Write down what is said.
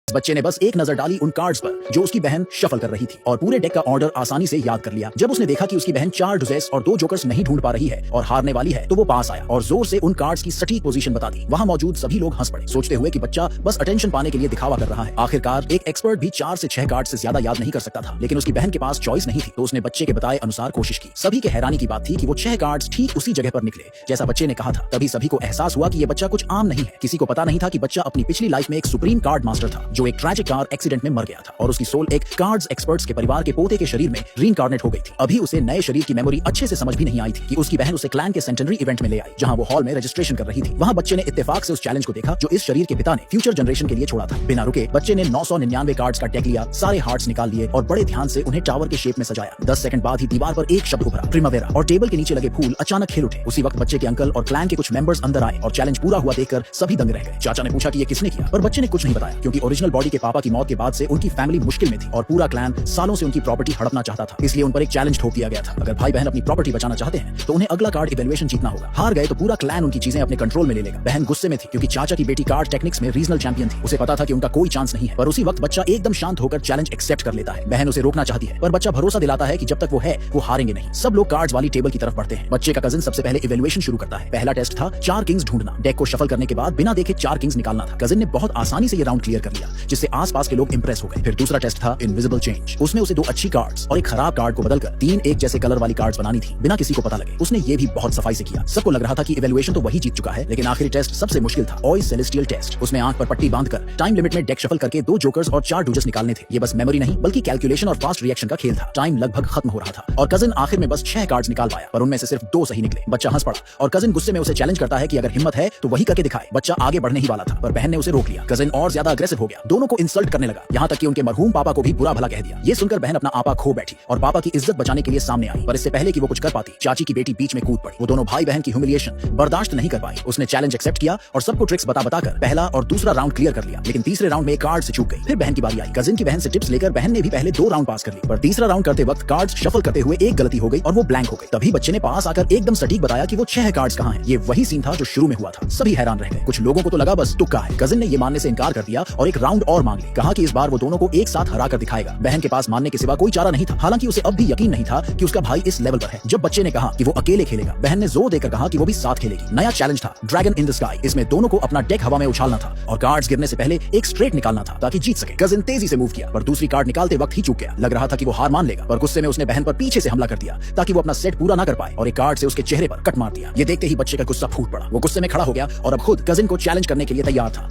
इस बच्चे ने बस एक नजर डाली उन कार्ड्स पर जो उसकी बहन शफल कर रही थी और पूरे डेक का ऑर्डर आसानी से याद कर लिया। जब उसने देखा कि उसकी बहन 4 डुजेस और 2 जोकर्स नहीं ढूंढ पा रही है और हारने वाली है, तो वो पास आया और जोर से उन कार्ड्स की सटीक पोजीशन बता दी। वहां मौजूद सभी लोग हंस पड़े, सोचते हुए कि बच्चा बस अटेंशन पाने के लिए दिखावा कर रहा है। आखिरकार एक एक्सपर्ट भी 4 से 6 कार्ड से ज्यादा याद नहीं कर सकता था, लेकिन उसकी बहन के पास चॉइस नहीं थी, तो उसने बच्चे के बताए अनुसार कोशिश की। सभी के हैरानी की बात थी कि वो 6 कार्ड्स ठीक उसी जगह पर निकले जैसा बच्चे ने कहा था। तभी सभी को एहसास हुआ कि ये बच्चा कुछ आम नहीं है। किसी को पता नहीं था कि बच्चा अपनी पिछली लाइफ में एक सुप्रीम कार्ड मास्टर था जो एक ट्रैजिक कार एक्सीडेंट में मर गया था और उसकी सोल एक कार्ड्स एक्सपर्ट्स के परिवार के पोते के शरीर में रीइंकार्नेट हो गई थी। अभी उसे नए शरीर की मेमोरी अच्छे से समझ भी नहीं आई थी कि उसकी बहन उसे क्लैन के सेंटेनरी इवेंट में ले आई, जहां वो हॉल में रजिस्ट्रेशन कर रही थी। वहां बच्चे ने इत्तेफाक से उस चैलेंज को देखा जो इस शरीर के पिता ने फ्यूचर जनरेशन के लिए छोड़ा था। बिना रुके बच्चे ने 999 कार्ड्स का डेक लिया, सारे हार्ट्स निकाल लिए और बड़े ध्यान से उन्हें टावर के शेप में सजाया। 10 सेकंड बाद ही दीवार पर एक शब्द उभरा, प्रिमावेरा, और टेबल के नीचे लगे फूल अचानक खिल उठे। उसी वक्त बच्चे के अंकल और क्लैन के कुछ मेंबर्स अंदर आए और चैलेंज पूरा हुआ देखकर सभी दंग रह गए। चाचा ने पूछा कि ये किसने किया, पर बच्चे ने कुछ नहीं बताया क्योंकि ओरिजिनल बॉडी के पापा की मौत के बाद से उनकी फैमिली मुश्किल में थी और पूरा क्लैन सालों से उनकी प्रॉपर्टी हड़पना चाहता था। इसलिए उन पर एक चैलेंज ठोक दिया गया था। अगर भाई बहन अपनी प्रॉपर्टी बचाना चाहते हैं तो उन्हें अगला कार्ड इवैल्यूएशन जीतना होगा। हार गए तो पूरा क्लैन उनकी चीजें अपने कंट्रोल में ले लेगा। बहन गुस्से में थी क्योंकि चाचा की बेटी कार्ड टेक्निक्स में रीजनल चैंपियन थी। उसे पता था कि उनका कोई चांस नहीं है, पर उसी वक्त बच्चा एकदम शांत होकर चैलेंज एक्सेप्ट कर लेता है। बहन उसे रोकना चाहती है पर बच्चा भरोसा दिलाता है कि जब तक वो है वो हारेंगे नहीं। सब लोग कार्ड्स वाली टेबल की तरफ बढ़ते हैं। बच्चे का कजिन सबसे पहले इवैल्यूएशन शुरू करता है। पहला टेस्ट था 4 किंग्स ढूंढना। डेक को शफल करने के बाद बिना देखे 4 किंग्स निकालना था। कजिन ने बहुत आसानी से ये राउंड क्लियर कर लिया, जिससे आसपास के लोग इंप्रेस हो गए। फिर दूसरा टेस्ट था इनविजिबल चेंज। उसमें उसे 2 अच्छी कार्ड्स और एक खराब कार्ड को बदलकर 3 एक जैसे कलर वाली कार्ड्स बनानी थी बिना किसी को पता लगे। उसने ये भी बहुत सफाई से किया। सबको लग रहा था कि इवैल्यूएशन तो वही जीत चुका है, लेकिन आखिरी टेस्ट सबसे मुश्किल था, ओई सेलेस्टियल टेस्ट। उसमें आंख पर पट्टी बांधकर टाइम लिमिट में डेक शफल करके 2 जोकर्स और 4 डूजेस निकालने थे। ये बस मेमोरी नहीं बल्कि कैलकुलेशन और फास्ट रिएक्शन का खेल था। टाइम लगभग खत्म हो रहा था और कजिन आखिर में बस 6 कार्ड्स निकाल पाया, पर उनमें से सिर्फ 2 सही निकले। बच्चा हंस पड़ा और कजिन गुस्से में उसे चैलेंज करता है कि अगर हिम्मत है तो वही करके दिखाए। बच्चा आगे बढ़ने ही वाला था पर बहन ने उसे रोक लिया। कजिन और ज्यादा अग्रेसिव हो गया, दोनों को इंसल्ट करने लगा, यहाँ तक कि उनके मरहूम पापा को भी बुरा भला कह दिया। ये सुनकर बहन अपना आपा खो बैठी और पापा की इज्जत बचाने के लिए सामने आई, पर इससे पहले कि वो कुछ कर पाती चाची की बेटी बीच में कूद पड़ी। वो दोनों भाई बहन की ह्यूमिलिएशन बर्दाश्त नहीं कर पाई। उसने चैलेंज एक्सेप्ट किया और सबको ट्रिक्स बताकर पहला और दूसरा राउंड क्लियर कर लिया, लेकिन तीसरे राउंड में कार्ड से चूक गई। फिर बहन की बारी आई। कजिन की बहन से टिप्स लेकर बहन ने भी पहले 2 राउंड पास कर ली, पर तीसरा राउंड करते वक्त कार्ड्स शफल करते हुए एक गलती हो गई और वो ब्लैंक हो गई। तभी बच्चे ने पास आकर एकदम सटीक बताया कि वो 6 कार्ड्स कहाँ हैं। ये वही सीन था जो शुरू में हुआ था। सभी हैरान रह गए। कुछ लोगों को तो लगा बस तुक्का है। कजिन ने ये मानने से इनकार कर दिया और एक राउंड और मांग ली। कहा कि इस बार वो दोनों को एक साथ हरा कर दिखाएगा। बहन के पास मानने के सिवा कोई चारा नहीं था। हालांकि उसे अब भी यकीन नहीं था कि उसका भाई इस लेवल पर है। जब बच्चे ने कहा कि वो अकेले खेलेगा, बहन ने जोर देकर कहा कि वो भी साथ खेलेगी। नया चैलेंज था ड्रैगन इन द स्काई। इसमें दोनों को अपना डेक हवा में उछालना था और कार्ड्स गिरने से पहले एक स्ट्रेट निकालना था ताकि जीत सके। कजिन तेजी से मूव किया पर दूसरी कार्ड निकालते वक्त ही चूक गया। लग रहा था कि वो हार मान लेगा, पर गुस्से में उसने बहन पर पीछे से हमला कर दिया ताकि वो अपना सेट पूरा ना कर पाए और एक कार्ड से उसके चेहरे पर कट मार दिया। ये देखते ही बच्चे का गुस्सा फूट पड़ा। वो गुस्से में खड़ा हो गया और अब खुद कजिन को चैलेंज करने के लिए तैयार था।